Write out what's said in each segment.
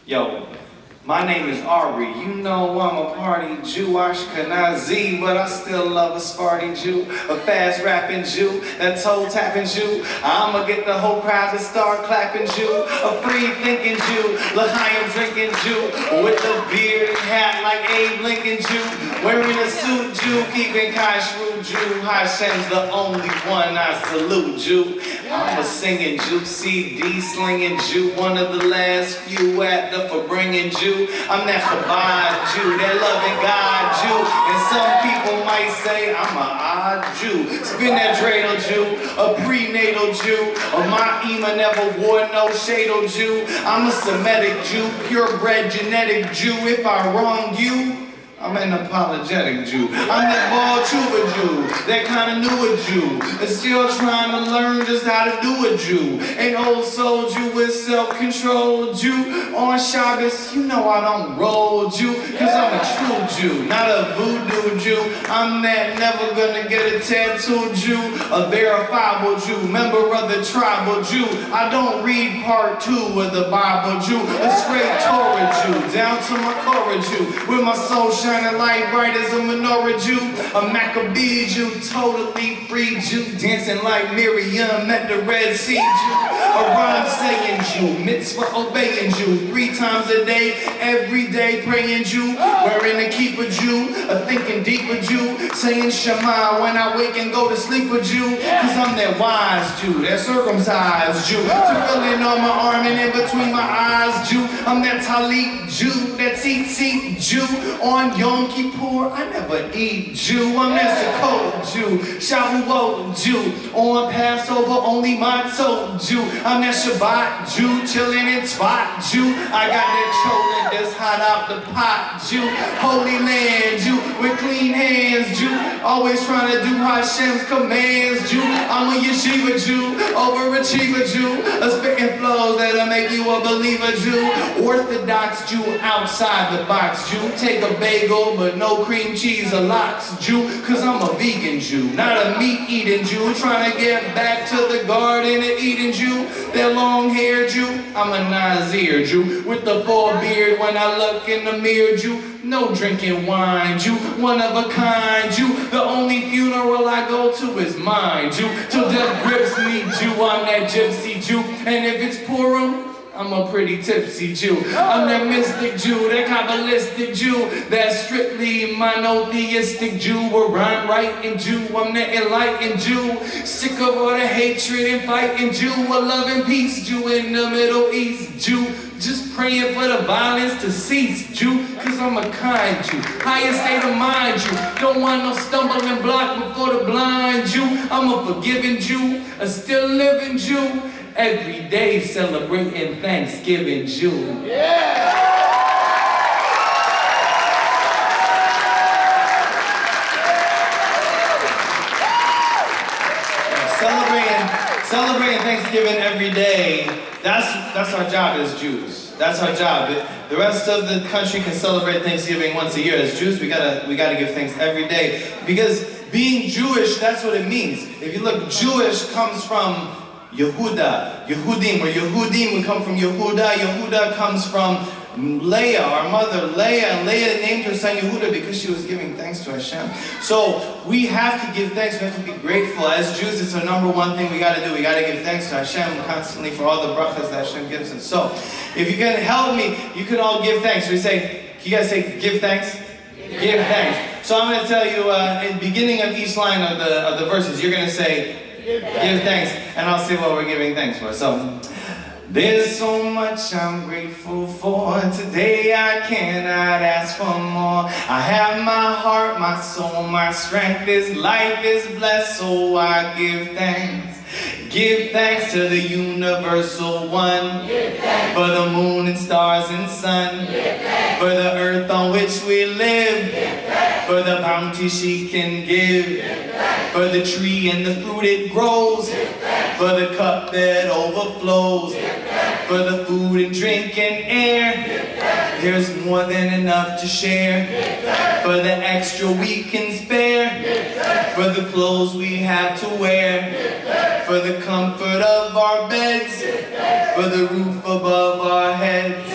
Yo, my name is Ari. You know I'm a party Jew, Ashkenazi, but I still love a Sephardi Jew, a fast rapping Jew, that toe tapping Jew. I'ma get the whole crowd to start clapping Jew, a free thinking Jew, L'chaim drinking Jew, with the beard and hat like Abe Lincoln Jew, wearing a suit Jew, keeping kashrut Jew. Hashem's the only one I salute Jew. I'm a singing Jew, CD slinging Jew, one of the last few at the for bringing Jew. I'm that Chabad Jew, that loving God Jew. And some people might say I'm a odd Jew. Spin that dreidel Jew, a prenatal Jew. Or my Ima never wore no shadel Jew. I'm a Semitic Jew, purebred genetic Jew. If I wrong you, I'm an apologetic Jew. I'm that ball chuba Jew, that kind of newer Jew, that's still trying to learn just how to do a Jew. An old soul Jew with self-control Jew. On Shabbos, you know I don't roll Jew, cause I'm a true Jew, not a voodoo Jew. I'm that never gonna get a tattoo Jew, a verifiable Jew, member of the tribal Jew. I don't read part 2 of the Bible Jew, a straight Torah Jew, down to my Korah Jew, with my soul shining light bright as a menorah Jew, a Maccabee Jew, totally free Jew, dancing like Miriam at the Red Sea Jew, a rhyme saying Jew, mitzvah obeying Jew, 3 times a day, every day praying Jew, wearing a keeper Jew, a thinking deeper Jew, saying Shema when I wake and go to sleep a Jew, cause I'm that wise Jew, that circumcised Jew, tefillin on my arm and in between my eyes Jew, I'm that Talit Jew, that tzitzit Jew, on Yom Kippur, I never eat Jew. I'm that Sukkot Jew, Shavuot Jew. On Passover, only matzot Jew. I'm that Shabbat Jew, chillin' in Tzvat Jew. I got that cholent that's hot out the pot Jew. Holy Land Jew, with clean hands Jew. Always trying to do Hashem's commands Jew. I'm a yeshiva Jew, overachiever Jew. A spitting flows that'll make you a believer Jew. Orthodox Jew, outside the box Jew. Take a bagel, but no cream cheese or lox Jew, cause I'm a vegan Jew, not a meat-eating Jew, trying to get back to the garden and eating Jew, that long-haired Jew, I'm a Nazir Jew, with the full beard when I look in the mirror Jew, no drinking wine Jew, one of a kind Jew, the only funeral I go to is mine Jew, till death grips me Jew, I'm that gypsy Jew, and if it's Purim, I'm a pretty tipsy Jew. I'm that mystic Jew, that Kabbalistic Jew, that strictly monotheistic Jew, a rhyme writing Jew. I'm that enlightened Jew, sick of all the hatred and fighting Jew, a love and peace Jew in the Middle East Jew, just praying for the violence to cease Jew, cause I'm a kind Jew, highest state of mind Jew, don't want no stumbling block before the blind Jew. I'm a forgiving Jew, a still living Jew, every day celebrating Thanksgiving Jew. Yeah! Celebrating Thanksgiving every day, that's our job as Jews. That's our job. The rest of the country can celebrate Thanksgiving once a year. As Jews, we gotta give thanks every day. Because being Jewish, that's what it means. If you look, Jewish comes from Yehuda, Yehudim, or Yehudim would come from Yehuda. Yehuda comes from Leah, our mother Leah, and Leah named her son Yehuda because she was giving thanks to Hashem. So we have to give thanks, we have to be grateful. As Jews, it's the number one thing we gotta do. We gotta give thanks to Hashem constantly for all the brachas that Hashem gives us. So if you can help me, you can all give thanks. We say, you guys say give thanks? Give thanks. So I'm gonna tell you in the beginning of each line of the verses, you're gonna say give thanks, and I'll say what we're giving thanks for. So, there's so much I'm grateful for. Today I cannot ask for more. I have my heart, my soul, my strength. This life is blessed, so I give thanks. Give thanks to the universal one, for the moon and stars and sun, for the earth on which we live, for the bounty she can give, for the tree and the fruit it grows, for the cup that overflows, for the food and drink and air. There's more than enough to share, for the extra we can spare, for the clothes we have to wear, for the comfort of our beds, for the roof above our heads.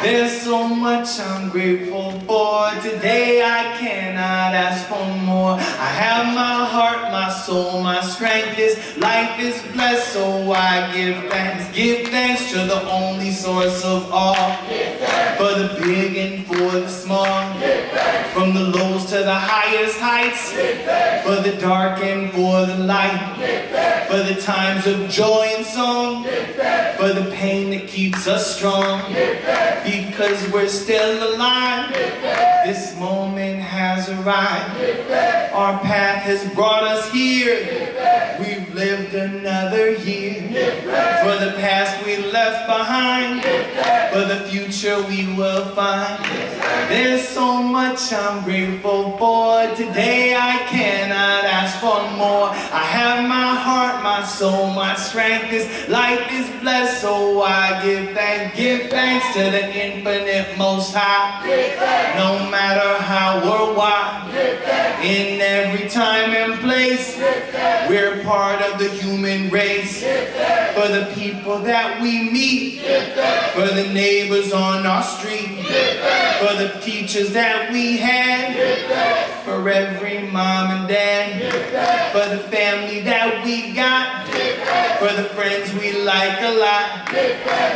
There's so much I'm grateful for. Today I cannot ask for more. I have my heart, my soul, my strength. This life is blessed, so I give thanks. Give thanks to the only source of all. For the big and for the small. From the lows to the highest heights. For the dark and for the light. For the times of joy and song. For the pain that keeps us strong. Because we're still alive. This moment has arrived. Our path has brought us here. We've lived another year. For the past we left behind. For the future we will find. There's so much I'm grateful for. Today I cannot ask for more. I have my heart, my soul, my strength. This life is blessed, so I give thanks. Give thanks to the infinite most high. No matter how or why. In every time and place. We're part of the human race. For the people that we meet. For the neighbors on our street. For the teachers that we had. For every mom and dad. For the family that we got. For the friends we like a lot.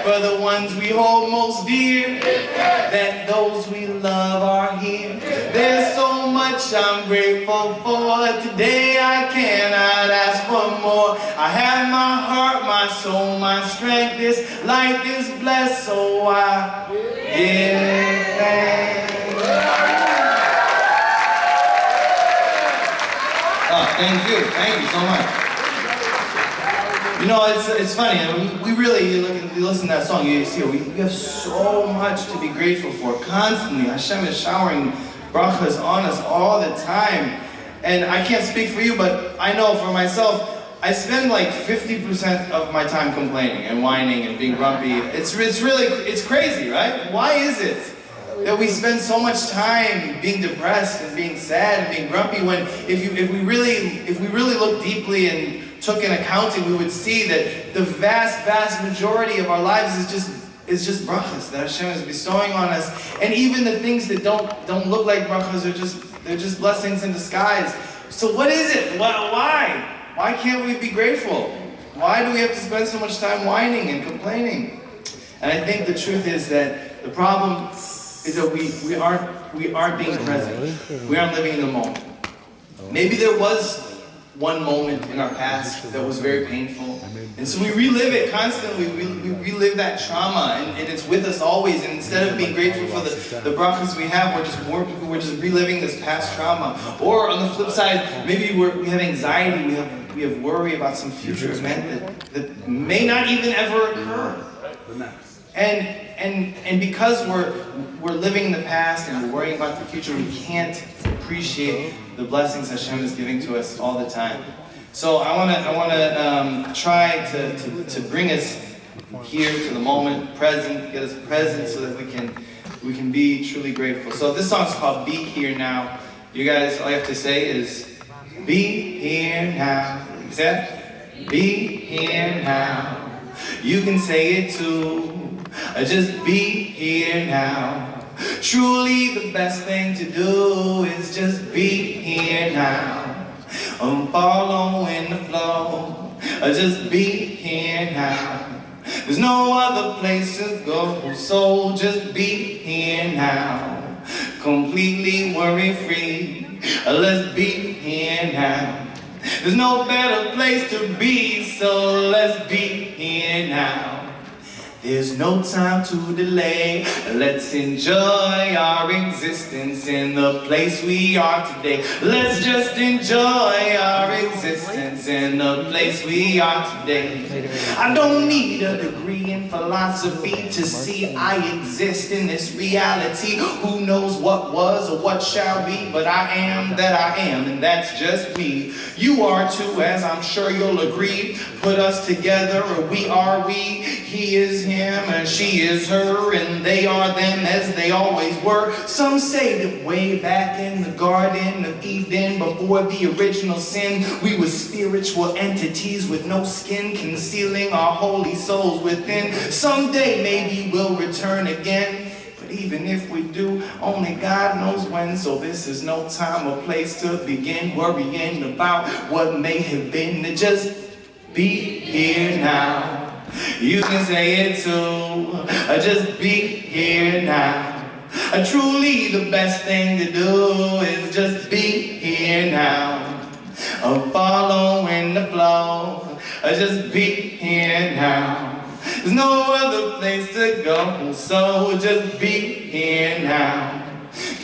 For the ones we hold most dear. That those we love are here. There's so much I'm grateful for. Today I cannot ask for more. I have my heart, my soul, my strength. This life is blessed, so I give thanks. Oh, thank you so much. You know, it's funny. We really listen to that song. You see, we have so much to be grateful for constantly. Hashem is showering brachas on us all the time. And I can't speak for you, but I know for myself, I spend like 50% of my time complaining and whining and being grumpy. It's crazy, right? Why is it that we spend so much time being depressed and being sad and being grumpy when if we really look deeply and took an accounting, we would see that the vast majority of our lives is just brachas that Hashem is bestowing on us. And even the things that don't look like brachas they're just blessings in disguise. So what is it? Why? Why can't we be grateful? Why do we have to spend so much time whining and complaining? And I think the truth is that the problem is that we aren't being present. We aren't living in the moment. Maybe there was one moment in our past that was very painful. And so we relive it constantly. We relive that trauma, and it's with us always. And instead of being grateful for the brachas we have, we're just reliving this past trauma. Or on the flip side, maybe we have anxiety, we have worry about some future event that may not even ever occur. And because we're living in the past and we're worrying about the future, we can't appreciate the blessings Hashem is giving to us all the time. So I want to try to bring us here to the moment, present, get us present, so that we can be truly grateful. So this song's called "Be Here Now." You guys, all you have to say is "Be here now." You say that? Be here now. You can say it too. Just be here now. Truly the best thing to do is just be here now. Follow in the flow. Just be here now. There's no other place to go, so just be here now. Completely worry-free. Let's be here now. There's no better place to be, so let's be here now. There's no time to delay. Let's enjoy our existence in the place we are today. Let's just enjoy our existence in the place we are today. I don't need a degree in philosophy to see I exist in this reality. Who knows what was or what shall be, but I am that I am, and that's just me. You are too, as I'm sure you'll agree. Put us together, or we are we. He is him and she is her, and they are them as they always were. Some say that way back in the Garden of Eden, before the original sin, we were spiritual entities with no skin, concealing our holy souls within. Someday maybe we'll return again But even if we do, only God knows when. So this is no time or place to begin worrying about what may have been. To just be here now. You can say it too. Just be here now. Truly the best thing to do is just be here now. Following the flow, just be here now. There's no other place to go, so just be here now.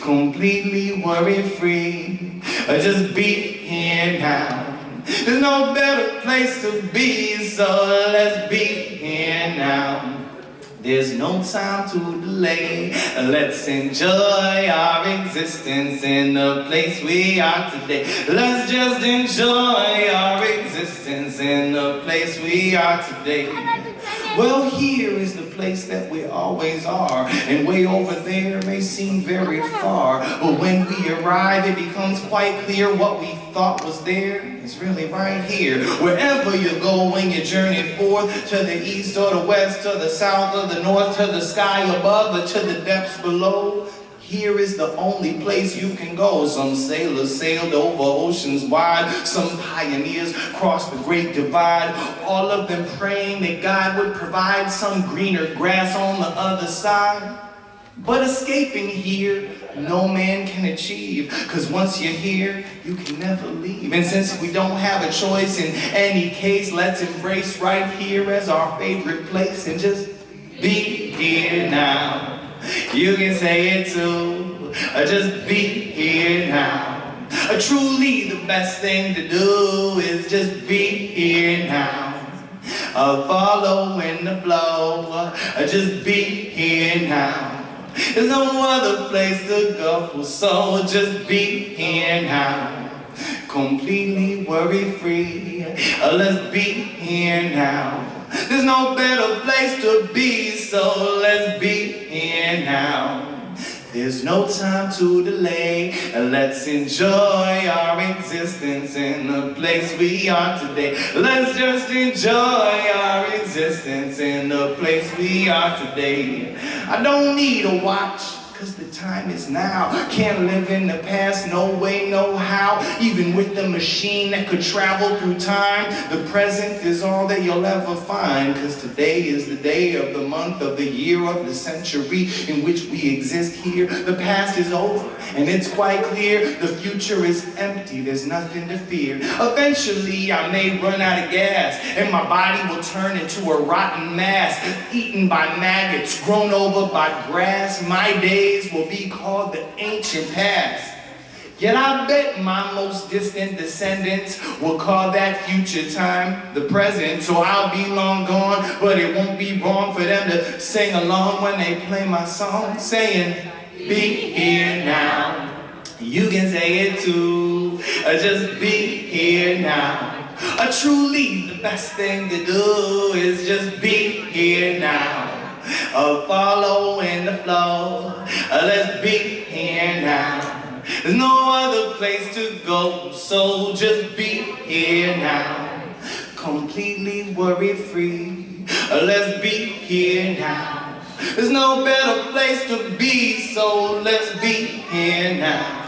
Completely worry-free, just be here now. There's no better place to be, so let's be here now. There's no time to delay. Let's enjoy our existence in the place we are today. Let's just enjoy our existence in the place we are today. Well, here is the place that we always are, and way over there may seem very far. But when we arrive, it becomes quite clear what we thought was there is really right here. Wherever you go when you journey forth, to the east or the west, to the south or the north, to the sky above or to the depths below, here is the only place you can go. Some sailors sailed over oceans wide. Some pioneers crossed the great divide. All of them praying that God would provide some greener grass on the other side. But escaping here, no man can achieve. Because once you're here, you can never leave. And since we don't have a choice in any case, let's embrace right here as our favorite place and just be here now. You can say it too, just be here now. Truly the best thing to do is just be here now. Following the flow, just be here now. There's no other place to go, so just be here now. Completely worry-free, let's be here now. There's no better place to be, so let's be here now. There's no time to delay. Let's enjoy our existence in the place we are today. Let's just enjoy our existence in the place we are today. I don't need a watch, cause the time is now. Can't live in the past, no way, no how. Even with the machine that could travel through time, the present is all that you'll ever find. Cause today is the day of the month of the year of the century in which we exist here. The past is over, and it's quite clear. The future is empty, there's nothing to fear. Eventually I may run out of gas, and my body will turn into a rotten mass, eaten by maggots, grown over by grass. My days will be called the ancient past. Yet I bet my most distant descendants will call that future time the present. So I'll be long gone, but it won't be wrong for them to sing along when they play my song, saying, be here now. You can say it too, just be here now. Truly the best thing to do is just be here now. Following the flow, let's be here now. There's no other place to go, so just be here now. Completely worry-free, let's be here now. There's no better place to be, so let's be here now.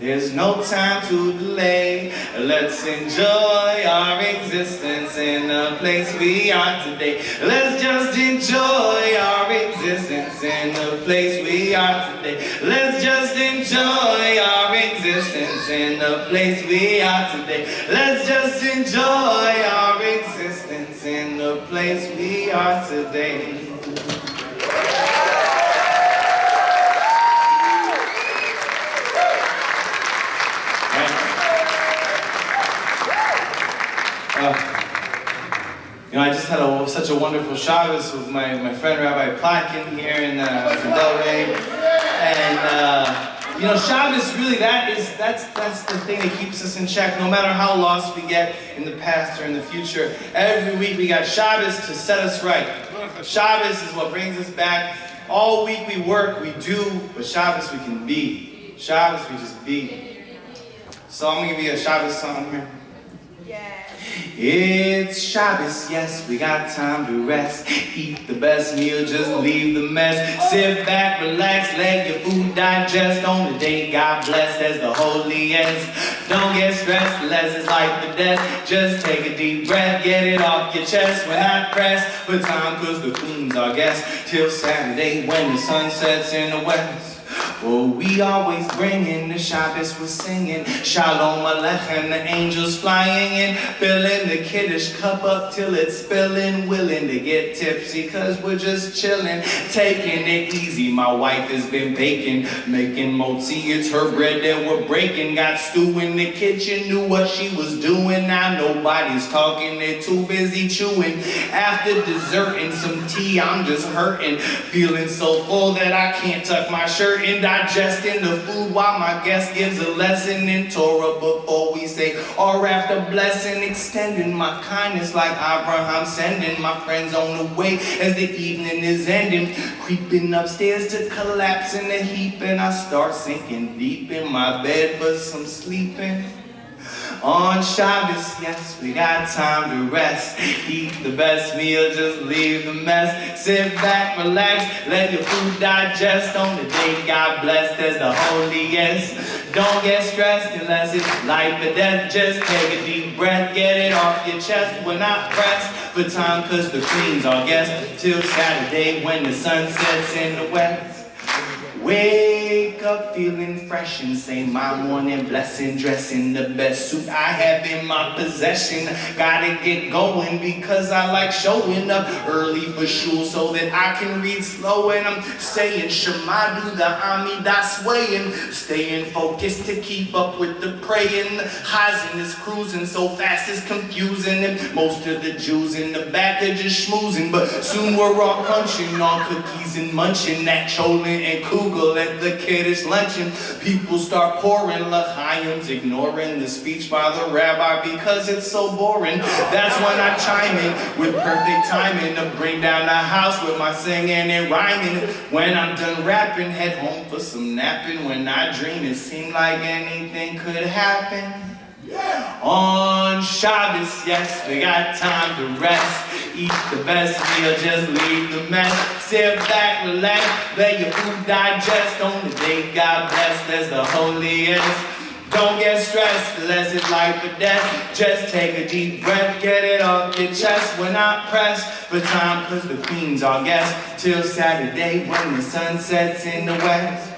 There's no time to delay. Let's enjoy our existence in the place we are today. Let's just enjoy our existence in the place we are today. Let's just enjoy our existence in the place we are today. Let's just enjoy our existence in the place we are today. I just had such a wonderful Shabbos with my friend Rabbi Plotkin here in Delray. And Shabbos really, that's the thing that keeps us in check. No matter how lost we get in the past or in the future, every week we got Shabbos to set us right. Shabbos is what brings us back. All week we work, we do, but Shabbos we can be. Shabbos we just be. So I'm gonna give you a Shabbos song here. Yeah. It's Shabbos, yes, we got time to rest. Eat the best meal, just leave the mess. Sit back, relax, let your food digest. On the day God blessed as the holiest. Don't get stressed unless it's life or death. Just take a deep breath, get it off your chest. We're not pressed for time, cause the queen's our guest. Till Saturday when the sun sets in the west. Well, we always bring in the Shabbos, we're singing Shalom Aleichem, the angels flying in, filling the kiddush cup up till it's spilling, willing to get tipsy cause we're just chilling, taking it easy. My wife has been baking, making motzi, it's her bread that we're breaking. Got stew in the kitchen, knew what she was doing. Now nobody's talking, they're too busy chewing. After dessert and some tea, I'm just hurting, feeling so full that I can't tuck my shirt in. Digesting the food while my guest gives a lesson in Torah before we say or after blessing, extending my kindness like Abraham, sending my friends on the way as the evening is ending, creeping upstairs to collapse in a heap, and I start sinking deep in my bed for some sleeping. On Shabbos, yes, we got time to rest. Eat the best meal, just leave the mess. Sit back, relax, let your food digest. On the day God blessed as the holiest. Don't get stressed unless it's life or death. Just take a deep breath, get it off your chest. We're not pressed for time cause the queen's our guest. Till Saturday when the sun sets in the west. Wake up feeling fresh and say my morning blessing, dressing the best suit I have in my possession. Gotta get going because I like showing up early for shul so that I can read slow, and I'm saying Shema do the Amidah swaying, staying focused to keep up with the praying. Hazen is cruising so fast it's confusing, and most of the Jews in the back are just schmoozing, but soon we're all crunching on cookies and munching that cholent and kugel at the kiddish luncheon. People start pouring l'chaim, ignoring the speech by the rabbi because it's so boring. That's when I chime in with perfect timing to bring down the house with my singing and rhyming. When I'm done rapping, head home for some napping. When I dream, it seemed like anything could happen. On Shabbos, yes, we got time to rest. Eat the best meal, just leave the mess. Sit back, relax, let your food digest. On the day God blessed as the holiest. Don't get stressed unless it's life or death. Just take a deep breath, get it off your chest. We're not pressed for time cause the queen's our guest. Till Saturday when the sun sets in the west.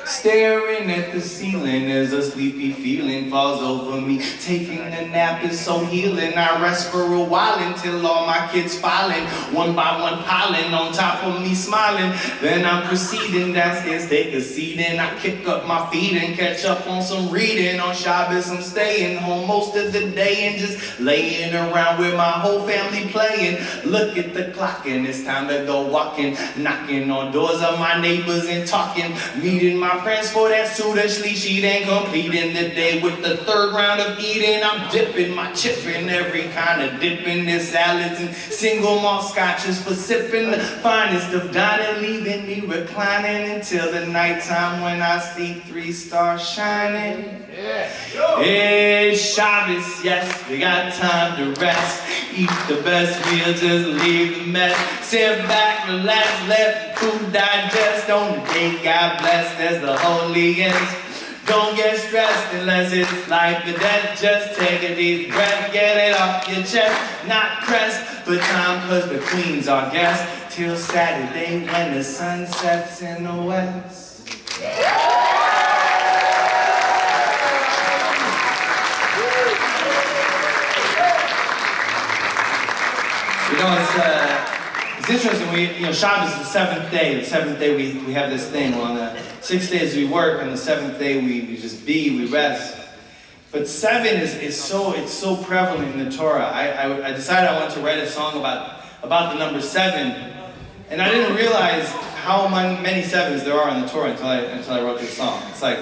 Staring at the ceiling as a sleepy feeling falls over me. Taking a nap is so healing. I rest for a while until all my kids filing, one by one piling on top of me smiling. Then I'm proceeding downstairs, take a seat, and I kick up my feet and catch up on some reading. On Shabbos I'm staying home most of the day and just laying around with my whole family playing. Look at the clock and it's time to go walking, knocking on doors of my neighbors and talking, meeting my friends for that Suda Shlishi, then completing the day with the third round of eating. I'm dipping my chip in every kind of dipping. There's salads and single malt scotches for sipping. The finest of dining, leaving me reclining until the nighttime when I see 3 stars shining. It's Shabbos, yes, we got time to rest. Eat the best meal, just leave the mess. Sit back, relax, let the food digest. On the day God blessed as the holiest. Don't get stressed unless it's life or death. Just take a deep breath, get it off your chest. Not pressed for time cause the queen's our guest. Till Saturday when the sun sets in the west. You know, it's interesting. Shabbos is the seventh day. The seventh day we have this thing. On the 6 days we work, and the seventh day we just we rest. But 7 is so prevalent in the Torah. I decided I wanted to write a song about the number 7, and I didn't realize how many sevens there are in the Torah until I wrote this song. It's like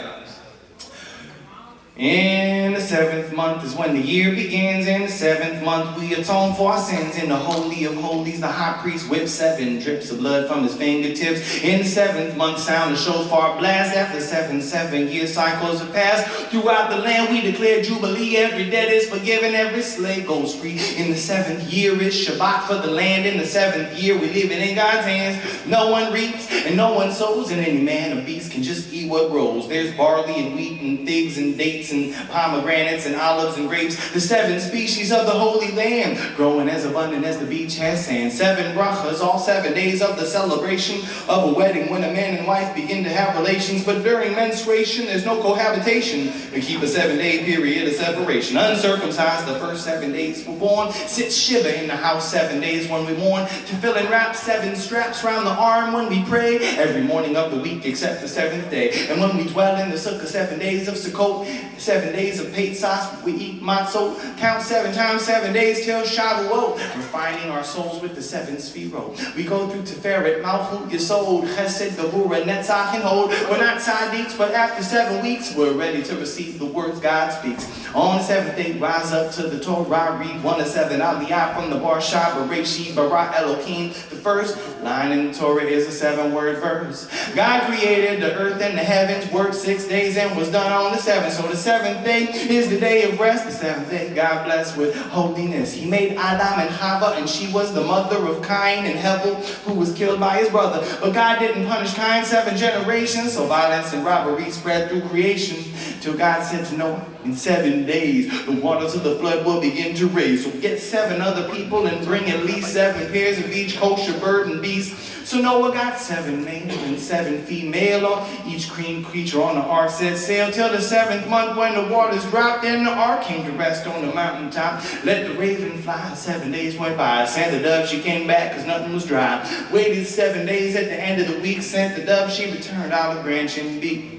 In the 7th month is when the year begins. In the 7th month we atone for our sins. In the Holy of Holies, the high priest whips 7 drips of blood from his fingertips. In the 7th month, sound the shofar blast. After 7 cycles have passed. Throughout the land we declare jubilee. Every debt is forgiven, every slave goes free. In the 7th year is Shabbat for the land. In the 7th year we live it in God's hands. No one reaps and no one sows, and any man or beast can just eat what grows. There's barley and wheat and figs and dates and pomegranates and olives and grapes, the 7 species of the Holy Land, growing as abundant as the beach has sand. 7 brachas, all 7 days of the celebration of a wedding, when a man and wife begin to have relations, but during menstruation there's no cohabitation. We keep a 7-day period of separation. Uncircumcised, the first 7 days we're born, sits Shiva in the house 7 days when we mourn, tefillin wrap 7 straps round the arm when we pray, every morning of the week except the 7th day. And when we dwell in the sukkah 7 days of Sukkot, 7 days of Pesach, we eat matzot, count 7 times 7 days till Shavuot, refining our souls with the 7 sfirot. We go through Tiferet, Malchut, Yesod, Chesed, Gevurah, Netzach, and Hod. We're not tzaddiks, but after 7 weeks, we're ready to receive the words God speaks. On the 7th day, rise up to the Torah, read 1 to 7, Aliyah from the Barsha, Bereshit, Bara, Elohim. The first line in the Torah is a 7-word verse. God created the earth and the heavens, worked 6 days and was done on the 7th. So the 7th day is the day of rest. The 7th day God blessed with holiness. He made Adam and Chava, and she was the mother of Cain and Hevel, who was killed by his brother. But God didn't punish Cain 7 generations, so violence and robbery spread through creation, till God said to Noah, in 7 days the waters of the flood will begin to raise. So get 7 other people and bring at least 7 pairs of each kosher bird and beast. So Noah got 7 male and 7 female. Each green creature on the ark set sail till the 7th month, when the waters dropped and the ark came to rest on the mountaintop. Let the raven fly. 7 days went by. Sent the dove, she came back because nothing was dry. Waited 7 days, at the end of the week sent the dove, she returned olive branch and beak.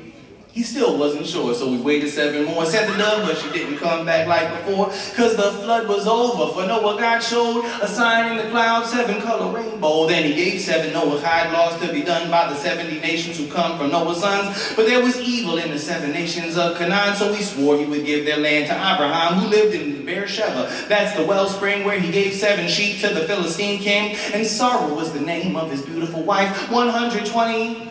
He still wasn't sure, so we waited 7 more. Sent the dove, but she didn't come back like before, because the flood was over. For Noah, God showed a sign in the cloud, 7-color rainbow. Then he gave 7 Noahide laws to be done by the 70 nations who come from Noah's sons. But there was evil in the 7 nations of Canaan, so he swore he would give their land to Abraham, who lived in Beersheba. That's the wellspring where he gave 7 sheep to the Philistine king. And Sarah was the name of his beautiful wife. 127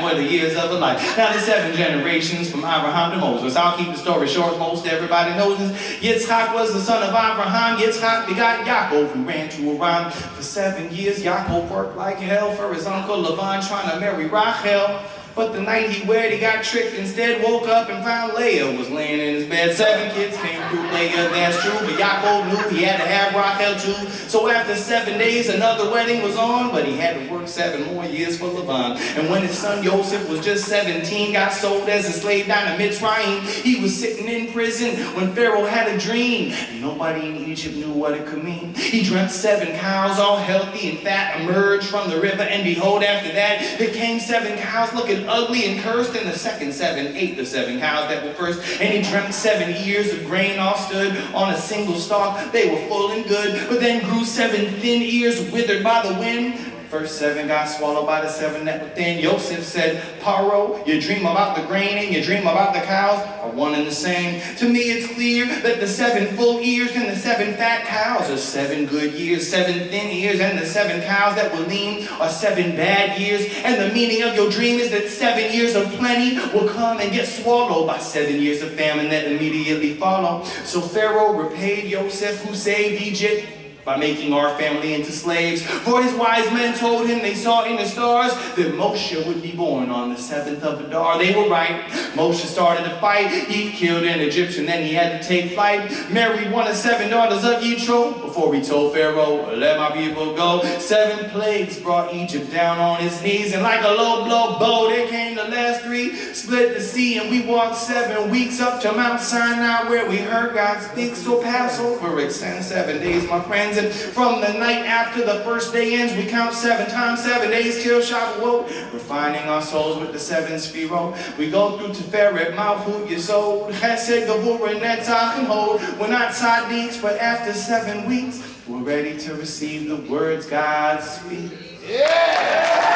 were the years of a life. Now the 7 generations from Abraham to Moses. I'll keep the story short, most everybody knows this. Yitzchak was the son of Abraham. Yitzchak begot Yaakov, who ran to Aram. For 7 years, Yaakov worked like hell for his uncle Lavan, trying to marry Rachel. But the night he wed, he got tricked. Instead, woke up and found Leah was laying in his bed. 7 kids came through Leah, that's true. But Yaakov knew he had to have Rachel too. So after 7 days, another wedding was on. But he had to work 7 more years for Lavan. And when his son Joseph was just 17, got sold as a slave down to Mitzrayim. He was sitting in prison when Pharaoh had a dream. And nobody in Egypt knew what it could mean. He dreamt 7 cows, all healthy and fat, emerged from the river. And behold, after that, there came 7 cows looking ugly and cursed, and the second 7 ate the 7 cows that were first. And he dreamt 7 ears of grain all stood on a single stalk. They were full and good, but then grew 7 thin ears withered by the wind. First 7 got swallowed by the 7 that were thin. Joseph said, Paro, you dream about the grain and you dream about the cows are one and the same. To me it's clear that the 7 full ears and the 7 fat cows are 7 good years. 7 thin ears and the 7 cows that were lean are 7 bad years. And the meaning of your dream is that 7 years of plenty will come and get swallowed by 7 years of famine that immediately follow. So Pharaoh repaid Joseph, who saved Egypt, by making our family into slaves. For his wise men told him they saw in the stars that Moshe would be born on the 7th of Adar. They were right. Moshe started a fight. He killed an Egyptian, then he had to take flight. Married one of 7 daughters of Yitro before he told Pharaoh, let my people go. 7 plagues brought Egypt down on its knees, and like a low blow bow, there came the last 3, split the sea, and we walked 7 weeks up to Mount Sinai, where we heard God speak. So Passover extends 7 days, my friends. And from the night after the first day ends, we count 7 times 7 days till Shabbos, refining our souls with the 7 sfirot. We go through Tiferet, Malchut, Yesod, Chesed, Gevurah, Netzach, and Hod. We're not tzaddiks, but after 7 weeks, we're ready to receive the words God speaks. Yeah!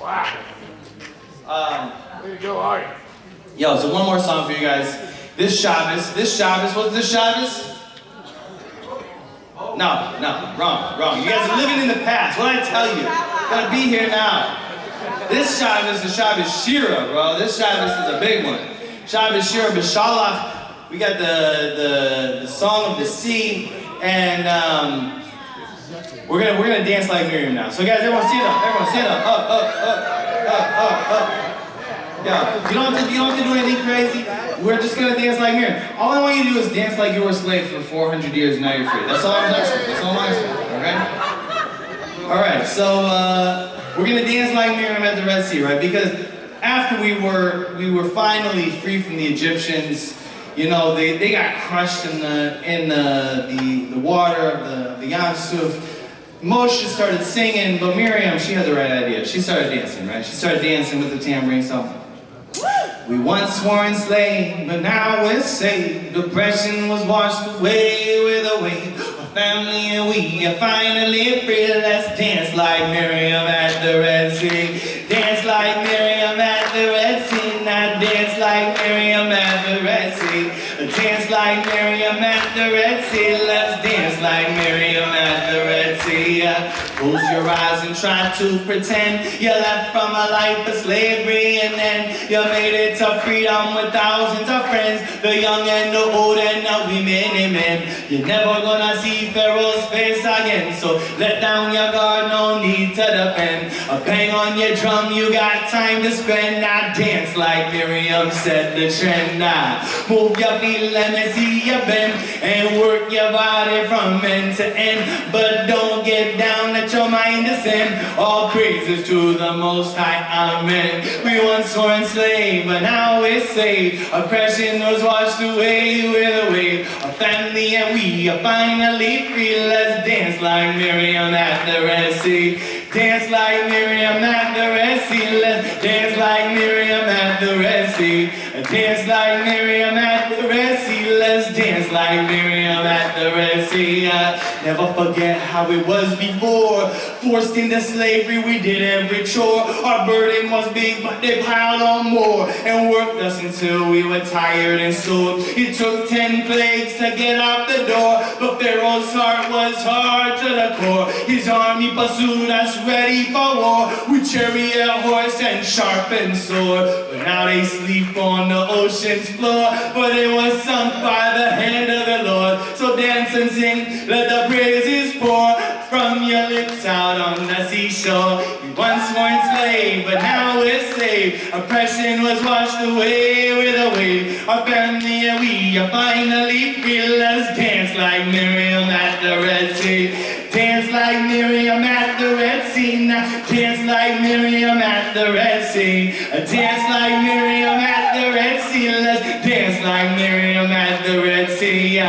Wow. Way to go, Art. Yo, so one more song for you guys. This Shabbos, what's this Shabbos? No, wrong. You guys are living in the past. What did I tell you? Gotta be here now. This Shabbos is Shabbos Shira, bro. This Shabbos is a big one. Shabbos Shira B'Shalach. We got the Song of the Sea, and we're gonna dance like Miriam now. So guys, everyone stand up. Up. Yeah, you don't have to do anything crazy. We're just gonna dance like Miriam. All I want you to do is dance like you were a slave for 400 years and now you're free. That's all I'm asking. Okay? All right. So we're gonna dance like Miriam at the Red Sea, right? Because after we were finally free from the Egyptians, you know, they got crushed in the water of the Yam Suf. Moshe started singing, but Miriam, she had the right idea. She started dancing, right? She started dancing with the tambourine song. We once were enslaved, but now we're saved. Oppression was washed away with a wave. Our family and we are finally free. Let's dance like Miriam at the Red Sea. Dance like Miriam at the Red Sea. Now dance like Miriam at the Red Sea. Dance like Miriam at the Red Sea. Let's dance like Miriam at the Red Sea. Close your eyes and try to pretend you left from a life of slavery, and then you made it to freedom with thousands of friends, the young and the old and the women and men. You're never gonna see Pharaoh's face again, so let down your guard, no need to defend. Bang on your drum, you got time to spend. Now dance like Miriam set the trend. Now move your feet, let me see you bend, and work your body from end to end. But don't get down, let your mind descend. All praises to the Most High, amen. We once were enslaved, but now we're saved. Oppression was washed away with a wave. Our family and we are finally free. Let's dance like Miriam at the Red Sea. Dance like Miriam at the Red Sea. Let's dance like Miriam at the Red Sea. Dance like Miriam at the Red Sea. Let's dance like Miriam at the Red Sea. Never forget how it was before. Forced into slavery, we did every chore. Our burden was big, but they piled on more and worked us until we were tired and sore. It took 10 plagues to get out the door, but Pharaoh's heart was hard to the core. His army pursued us, ready for war, with chariot, horse, and sharpened sword. But now they sleep on the ocean's floor, for they were sunk by the hand of the Lord. So dance and sing, let the praises pour from your lips out on the seashore. We once were enslaved, but now we're saved. Oppression was washed away with a wave. Our family and we are finally free. Let's dance like Miriam at the Red Sea. Dance like Miriam at the Red Sea. Now dance like Miriam at the Red Sea. Dance like Miriam at the Red Sea. Let's dance like Miriam at the Red Sea.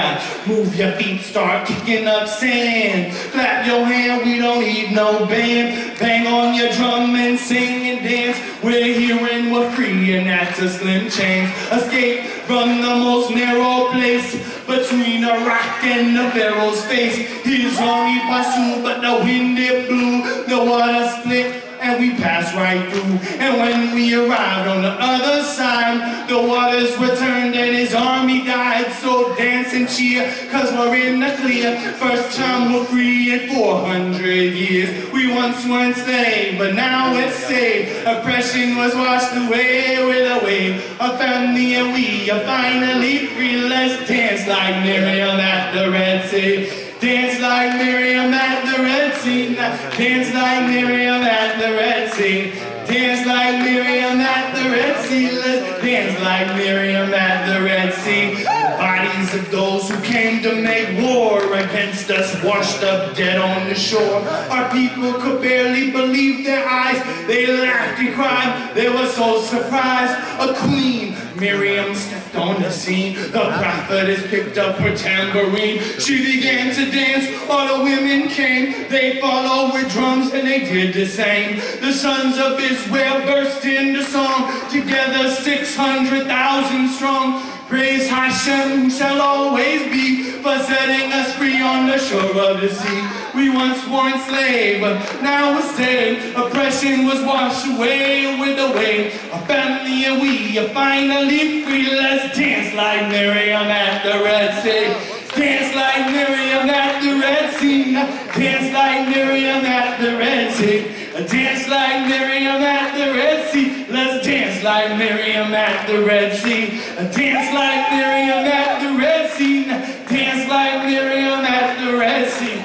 Move your feet, start kicking up sand. Clap your hand, we don't need no band. Bang on your drum and sing and dance. We're here and we're free, and that's a slim chance. Escape from the most narrow place between a rock and the Pharaoh's face. His army pursued, but the wind it blew. The water split and we passed right through. And when we arrived on the other side, the waters returned and his army died. So dance and cheer, cause we're in the clear. First time we're free in 400 years. We once were enslaved, but now we're saved. Oppression was washed away with a wave. Our family and we are finally free. Let's dance like Miriam at the Red Sea. Dance like Miriam at the Red Sea. Dance like Miriam at the Red Sea. Dance like Miriam at the Red Sea. Let's dance like Miriam at the Red Sea. The bodies of those who came to make war against us washed up dead on the shore. Our people could barely believe their eyes. They laughed and cried. They were so surprised. A queen, Miriam, stepped on the scene. The prophetess picked up her tambourine. She began to dance. All the women came. They followed with drums and they did the same. The sons of Israel burst into song. Together 600,000 strong. Praise Hashem shall always be for setting us free on the shore of the sea. We once were enslaved, but now we're saved. Oppression sin was washed away with the wave. Our family and we are finally free. Let's dance like Miriam at the Red Sea. Dance like Miriam at the Red Sea. Dance like Miriam at the Red Sea. Dance like Miriam at the Red Sea. Let's dance like Miriam at the Red Sea. Dance like Miriam at the Red Sea. Dance like Miriam at the Red Sea.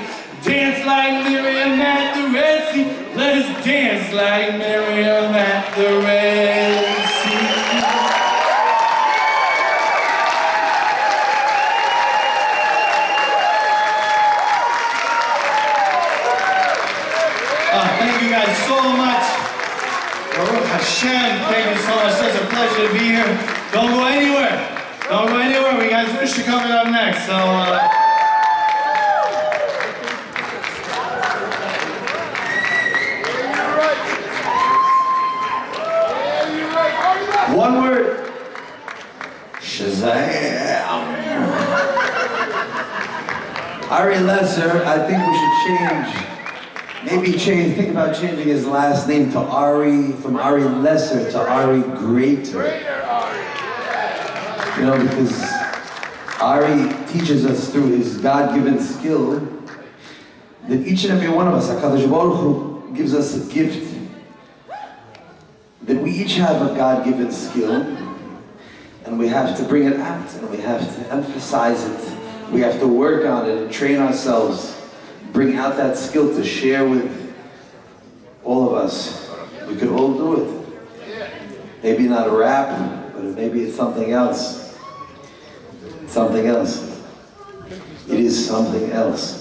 Dance like Miriam at the Red Sea. Let's dance like Miriam at the Red Sea. Thank you guys so much. Baruch Hashem, thank you so much. Such a pleasure to be here. Don't go anywhere. Don't go anywhere. We got Zusha coming up next. So, one word. Shazam. Ari Lesser, I think we should change. Maybe think about changing his last name to Ari, from Ari Lesser to Ari Greater. You know, because Ari teaches us through his God-given skill that each and every one of us, HaKadosh Baruch Hu, gives us a gift. That we each have a God-given skill, and we have to bring it out, and we have to emphasize it. We have to work on it and train ourselves. Bring out that skill to share with all of us. We could all do it. Maybe not a rap, but maybe it's something else. Something else. It is something else.